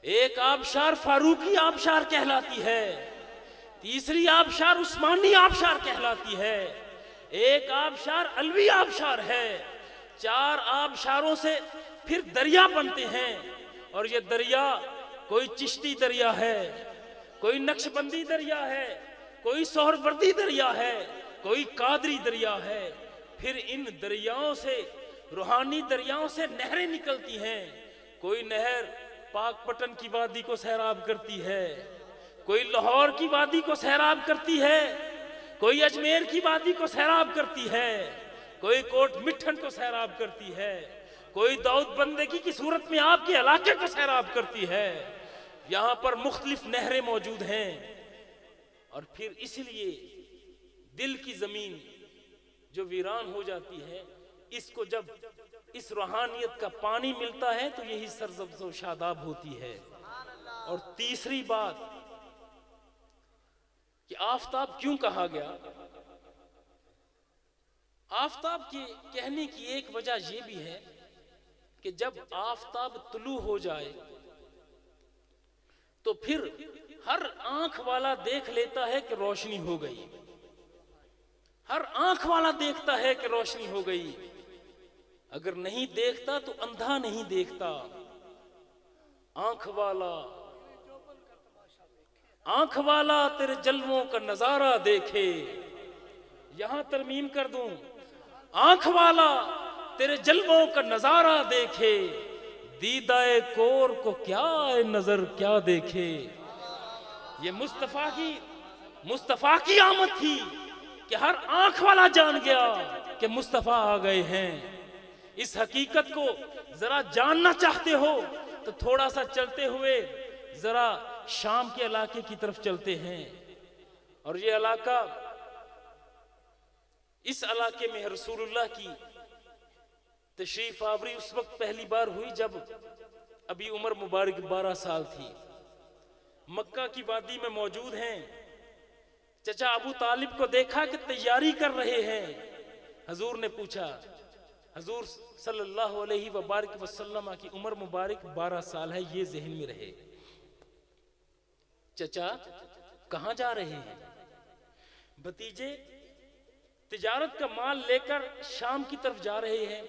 एक आबशार फारूकी आबशार कहलाती है, तीसरी आबशार उस्मानी आबशार कहलाती है, एक आबशार अलवी आबशार है। 4 आबशारों से फिर दरिया बनते हैं, और ये दरिया कोई चिश्ती दरिया है, कोई नक्शबंदी दरिया है, कोई सोहरवर्दी दरिया है, कोई कादरी दरिया है। फिर इन दरियाओं से, रूहानी दरियाओं से नहरें निकलती हैं। कोई नहर पाकपटन की वादी को सैराब करती है, कोई लाहौर की वादी को सैराब करती है, कोई अजमेर की वादी को सैराब करती है, कोई कोट मिठन को सैराब करती है, कोई दाऊद बंदगी की सूरत में आपके इलाके को सैराब करती है। यहां पर मुख्तलिफ नहरें मौजूद हैं। और फिर इसलिए दिल की जमीन जो वीरान हो जाती है, इसको जब इस रूहानियत का पानी मिलता है तो यही सरसब्ज़ व शादाब होती है। और तीसरी बात कि आफताब क्यों कहा गया, आफताब के कहने की एक वजह यह भी है कि जब आफताब तुलू हो जाए तो फिर हर आंख वाला देख लेता है कि रोशनी हो गई, हर आंख वाला देखता है कि रोशनी हो गई। अगर नहीं देखता तो अंधा नहीं देखता। आंख वाला तेरे जलवों का नजारा देखे। यहां तरमीम कर दूं, आंख वाला तेरे जलवों का नजारा देखे, दीदाए कोर को क्या नजर क्या देखे। ये मुस्तफा की आमद थी कि हर आंख वाला जान गया कि मुस्तफा आ गए हैं। इस हकीकत को जरा जानना चाहते हो तो थोड़ा सा चलते हुए जरा शाम के इलाके की तरफ चलते हैं। और ये इलाका इस इलाके में रसूलुल्लाह की तशरीफ आवरी उस वक्त पहली बार हुई जब अभी उम्र मुबारक 12 साल थी। मक्का की वादी में मौजूद हैं। चचा अबू तालिब को देखा कि तैयारी कर रहे हैं। हजूर ने पूछा, हजूर सल्लल्लाहु अलैहि वसल्लम की उम्र मुबारक 12 साल है, ये जहन में रहे। चचा कहां जा रहे हैं? भतीजे तिजारत का माल लेकर शाम की तरफ जा रहे हैं,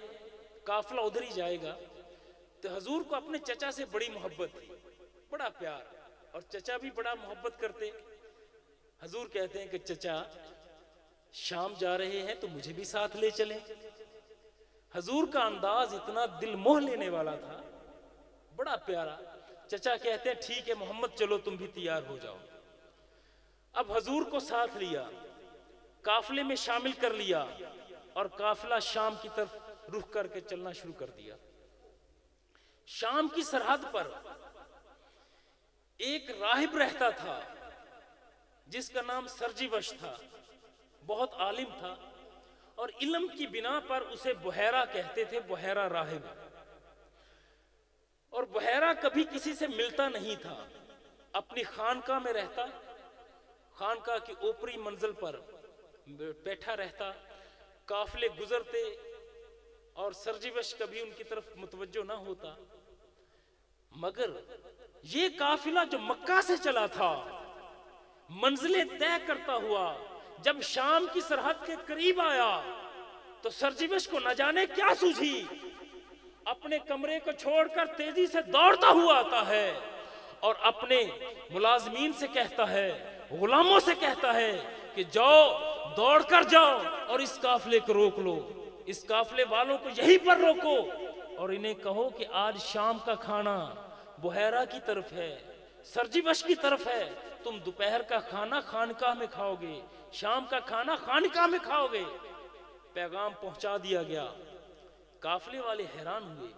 काफिला उधर ही जाएगा। तो हजूर को अपने चचा से बड़ी मोहब्बत थी, बड़ा प्यार, और चचा भी बड़ा मोहब्बत करते। हजूर कहते हैं कि चचा शाम जा रहे हैं तो मुझे भी साथ ले चलें। हजूर का अंदाज इतना दिल मोह लेने वाला था, बड़ा प्यारा। चचा कहते हैं ठीक है मोहम्मद, चलो तुम भी तैयार हो जाओ। अब हजूर को साथ लिया, काफिले में शामिल कर लिया, और काफिला शाम की तरफ रुख करके चलना शुरू कर दिया। शाम की सरहद पर एक राहिब रहता था जिसका नाम सरजीवश था। बहुत आलिम था और इल्म की बिना पर उसे बुहैरा कहते थे, बुहैरा राहिब। और बुहैरा कभी किसी से मिलता नहीं था, अपनी खानका में रहता, खानका की ऊपरी मंजिल पर बैठा रहता। काफिले गुजरते और सरजीवश कभी उनकी तरफ मुतवज्जो ना होता। मगर ये काफिला जो मक्का से चला था, मंजिलें तय करता हुआ जब शाम की सरहद के करीब आया तो सरजीवश को न जाने क्या सूझी, अपने कमरे को छोड़कर तेजी से दौड़ता हुआ आता है और अपने मुलाजमीन से कहता है, गुलामों से कहता है कि जाओ, दौड़कर जाओ और इस काफिले को रोक लो, इस काफिले वालों को यहीं पर रोको और इन्हें कहो कि आज शाम का खाना बुहैरा की तरफ है, सरजीवश की तरफ है। तुम दोपहर का खाना खानकाह में खाओगे, शाम का खाना खानकाह में खाओगे। पैगाम पहुंचा दिया गया। काफिले वाले हैरान हुए।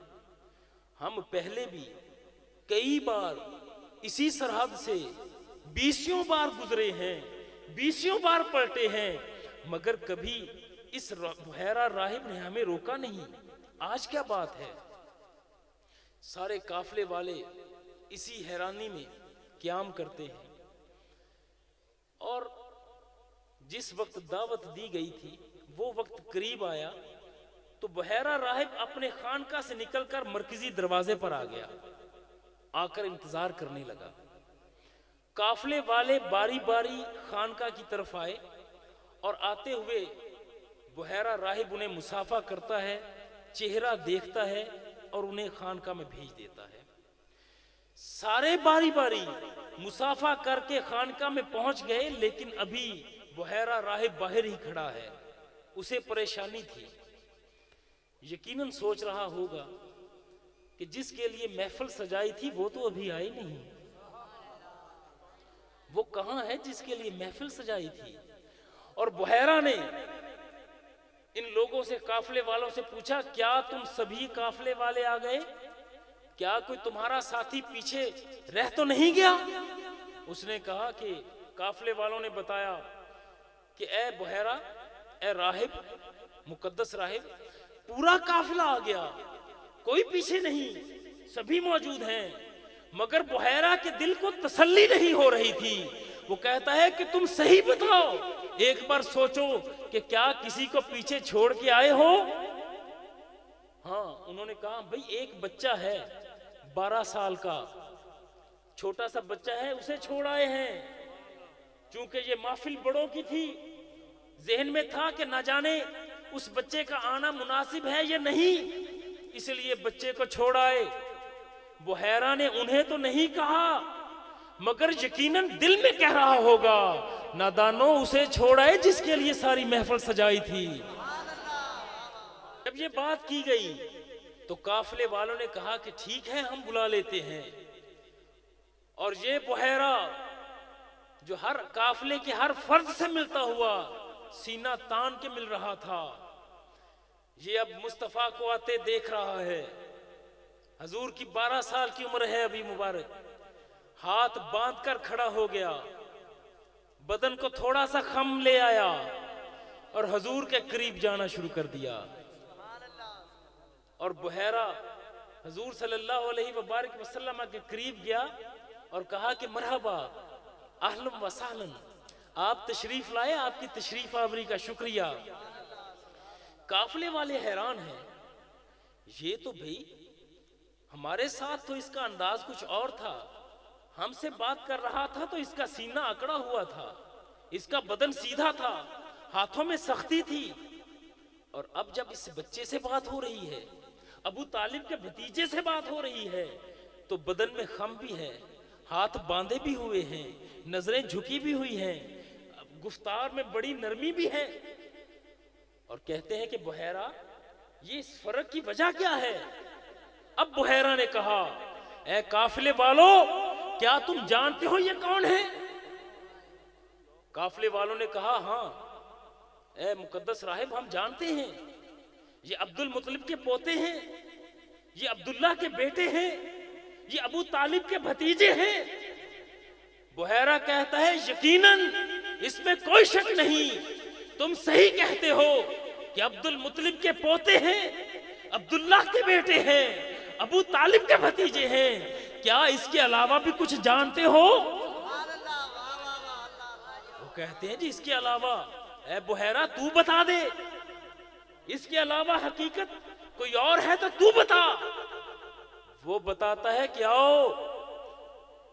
हम पहले भी कई बार इसी सरहद से 20 बार गुजरे हैं, 20 बार पलटे हैं, मगर कभी इस बुहैरा राहिब ने हमें रोका नहीं। आज क्या बात है? सारे काफिले वाले इसी हैरानी में क़याम करते हैं। और जिस वक्त दावत दी गई थी वो वक्त करीब आया तो बुहैरा राहिब अपने खानका से निकलकर मरकजी दरवाजे पर आ गया, आकर इंतजार करने लगा। काफिले वाले बारी बारी खानका की तरफ आए और आते हुए बुहैरा राहिब उन्हें मुसाफा करता है, चेहरा देखता है और उन्हें खानका में भेज देता है। सारे बारी बारी मुसाफा करके खानका में पहुंच गए, लेकिन अभी बुहैरा राहिब बाहर ही खड़ा है। उसे परेशानी थी, यकीनन सोच रहा होगा कि जिसके लिए महफिल सजाई थी वो तो अभी आई नहीं, वो कहां है जिसके लिए महफिल सजाई थी। और बुहैरा ने इन लोगों से, काफिले वालों से पूछा, क्या तुम सभी काफिले वाले आ गए? क्या कोई तुम्हारा साथी पीछे रह तो नहीं गया? उसने कहा कि काफिले वालों ने बताया कि ए बुहैरा, ए राहिब, मुकद्दस राहिब, पूरा काफिला आ गया, कोई पीछे नहीं, सभी मौजूद हैं। मगर बुहैरा के दिल को तसल्ली नहीं हो रही थी। वो कहता है कि तुम सही बताओ, एक बार सोचो कि क्या किसी को पीछे छोड़ के आए हो? हाँ, उन्होंने कहा भाई एक बच्चा है 12 साल का, छोटा सा बच्चा है, उसे छोड़ आए हैं। चूंकि ये महफिल बड़ों की थी, जहन में था कि ना जाने उस बच्चे का आना मुनासिब है या नहीं, इसलिए बच्चे को छोड़ आए। बुहैरा ने उन्हें तो नहीं कहा, मगर यकीनन दिल में कह रहा होगा, नादानो उसे छोड़ आए जिसके लिए सारी महफिल सजाई थी। जब ये बात की गई तो काफिले वालों ने कहा कि ठीक है, हम बुला लेते हैं। और ये बुहैरा जो हर काफिले के हर फर्द से मिलता हुआ सीना तान के मिल रहा था, ये अब मुस्तफा को आते देख रहा है। हजूर की 12 साल की उम्र है अभी मुबारक, हाथ बांधकर खड़ा हो गया, बदन को थोड़ा सा खम ले आया और हजूर के करीब जाना शुरू कर दिया। और बुहैरा हजूर सल्लल्लाहु अलैहि वसल्लम के करीब गया और कहा कि मरहबा अहलन व सहलन, आप तशरीफ लाए, आपकी तशरीफ आवरी का शुक्रिया। काफिले वाले हैरान हैं, ये तो भाई हमारे साथ तो इसका अंदाज कुछ और था, हमसे बात कर रहा था तो इसका सीना अकड़ा हुआ था, इसका बदन सीधा था, हाथों में सख्ती थी, और अब जब इस बच्चे से बात हो रही है, अबू तालिब के भतीजे से बात हो रही है, तो बदन में खम भी है, हाथ बांधे भी हुए हैं, नजरें झुकी भी हुई हैं, गुफ्तार में बड़ी नरमी भी है। और कहते हैं कि बुहैरा, ये इस फर्क की वजह क्या है? अब बुहैरा ने कहा, ए काफिले वालों, क्या तुम जानते हो ये कौन है? काफिले वालों ने कहा, हाँ ए मुकद्दस राहिब, हम जानते हैं, ये अब्दुल मुत्तलिब के पोते हैं, ये अब्दुल्ला के बेटे हैं, ये अबू तालिब के भतीजे हैं। बुहैरा कहता है, यकीनन इसमें कोई शक नहीं, तुम सही कहते हो कि अब्दुल मुत्तलिब के पोते हैं, अब्दुल्ला के बेटे हैं, अबू तालिब के भतीजे हैं। क्या इसके अलावा भी कुछ जानते हो? वो कहते हैं, जी इसके अलावा, ए बुहैरा तू बता दे, इसके अलावा हकीकत कोई और है तो तू बता। वो बताता है कि आओ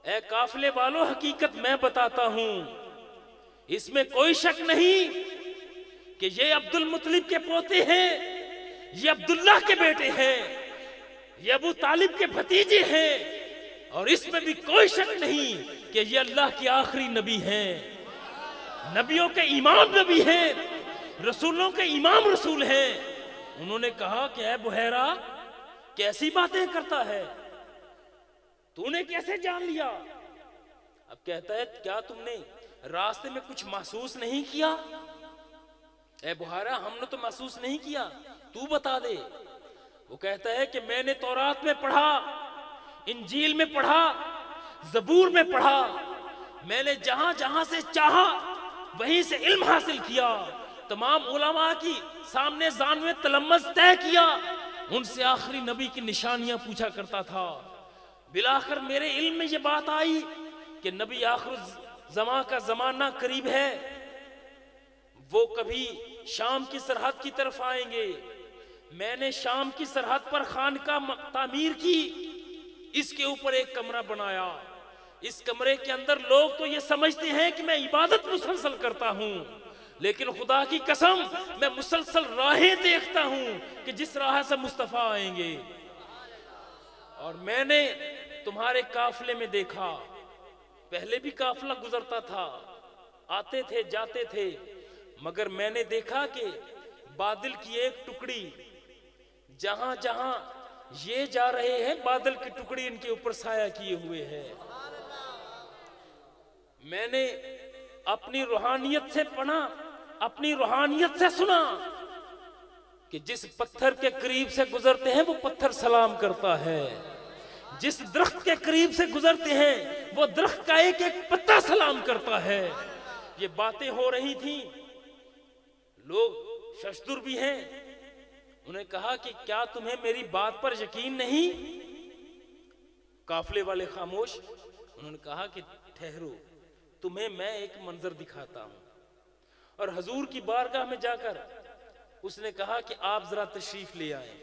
ए काफिले वालों, हकीकत मैं बताता हूं, इसमें कोई शक नहीं कि ये अब्दुल मुत्तलिब के पोते हैं, ये अब्दुल्ला के बेटे हैं, ये अबू तालिब के भतीजे हैं, और इसमें भी कोई शक नहीं कि ये अल्लाह के आखिरी नबी हैं, नबियों के इमाम नबी हैं, रसूलों के इमाम रसूल हैं। उन्होंने कहा कि ऐ बुहैरा, कैसी बातें करता है, तूने कैसे जान लिया? अब कहता है, क्या तुमने रास्ते में कुछ महसूस नहीं किया? ऐ बुहैरा, हमने तो महसूस नहीं किया, तू बता दे। वो कहता है कि मैंने तौरात में पढ़ा, इंजील में पढ़ा, ज़बूर में पढ़ा, मैंने जहां जहां से चाहा वहीं से इल्म हासिल किया, तमाम उलमा की सामने जानवे तलम्मस तय किया, उनसे आखिरी नबी की निशानियां पूछा करता था। बिलाखिर मेरे इल्म में ये बात आई कि नबी आखिर ज़मा का ज़माना करीब है, वो कभी शाम की सरहद की तरफ आएंगे। मैंने शाम की सरहद पर खानका तामीर की, इसके ऊपर एक कमरा बनाया, इस कमरे के अंदर लोग तो ये समझते हैं कि मैं इबादत मुसलसल करता हूं, लेकिन खुदा की कसम मैं मुसलसल राहें देखता हूं कि जिस राह से मुस्तफा आएंगे। और मैंने तुम्हारे काफिले में देखा, पहले भी काफिला गुजरता था, आते थे जाते थे, मगर मैंने देखा कि बादल की एक टुकड़ी, जहां जहां ये जा रहे हैं, बादल की टुकड़ी इनके ऊपर साया किए हुए है। मैंने अपनी रूहानियत से पढ़ा, अपनी रूहानियत से सुना कि जिस पत्थर के करीब से गुजरते हैं वो पत्थर सलाम करता है, जिस दरख्त के करीब से गुजरते हैं वो दरख्त का एक एक पत्ता सलाम करता है। ये बातें हो रही थी, लोग शशदुर भी हैं, उन्हें कहा कि क्या तुम्हें मेरी बात पर यकीन नहीं? काफिले वाले खामोश। उन्होंने कहा कि ठहरो, तुम्हें मैं एक मंजर दिखाता हूं। और हजूर की बारगाह में जाकर उसने कहा कि आप जरा तशरीफ ले आए।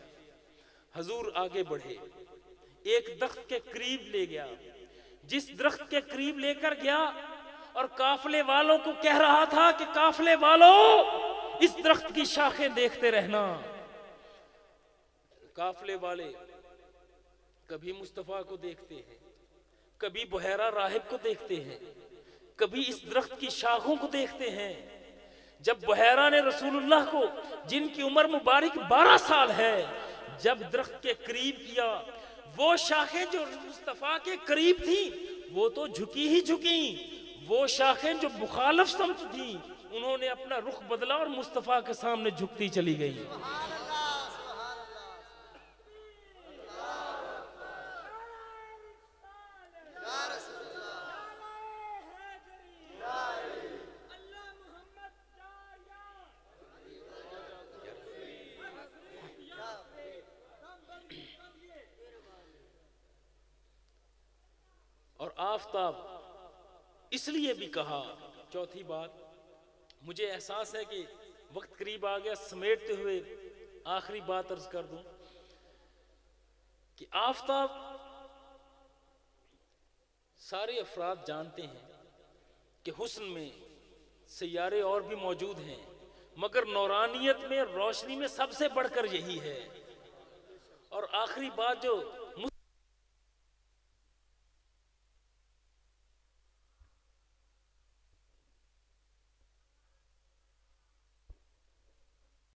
हजूर आगे बढ़े, एक दरख्त के करीब ले गया, जिस दरख्त के करीब लेकर गया और काफिले वालों को कह रहा था कि काफिले वालों, इस दरख्त की शाखें देखते रहना। काफिले वाले कभी मुस्तफा को देखते हैं, कभी बुहैरा राहिब को देखते हैं, कभी इस दरख्त की शाखों को देखते हैं। जब बुहैरा ने रसूलुल्लाह को, जिनकी उम्र मुबारक 12 साल है, जब दरख्त के करीब किया, वो शाखें जो मुस्तफा के करीब थी वो तो झुकी ही झुकी, वो शाखें जो मुखालिफ समत थी उन्होंने अपना रुख बदला और मुस्तफा के सामने झुकती चली गई। आफताब इसलिए भी कहा। चौथी बात, मुझे एहसास है कि वक्त करीब आ गया, समेटते हुए आखिरी बात अर्ज कर दूं कि आफताब, सारे अफराद जानते हैं कि हुस्न में सैयारे और भी मौजूद हैं, मगर नौरानियत में, रोशनी में सबसे बढ़कर यही है। और आखिरी बात जो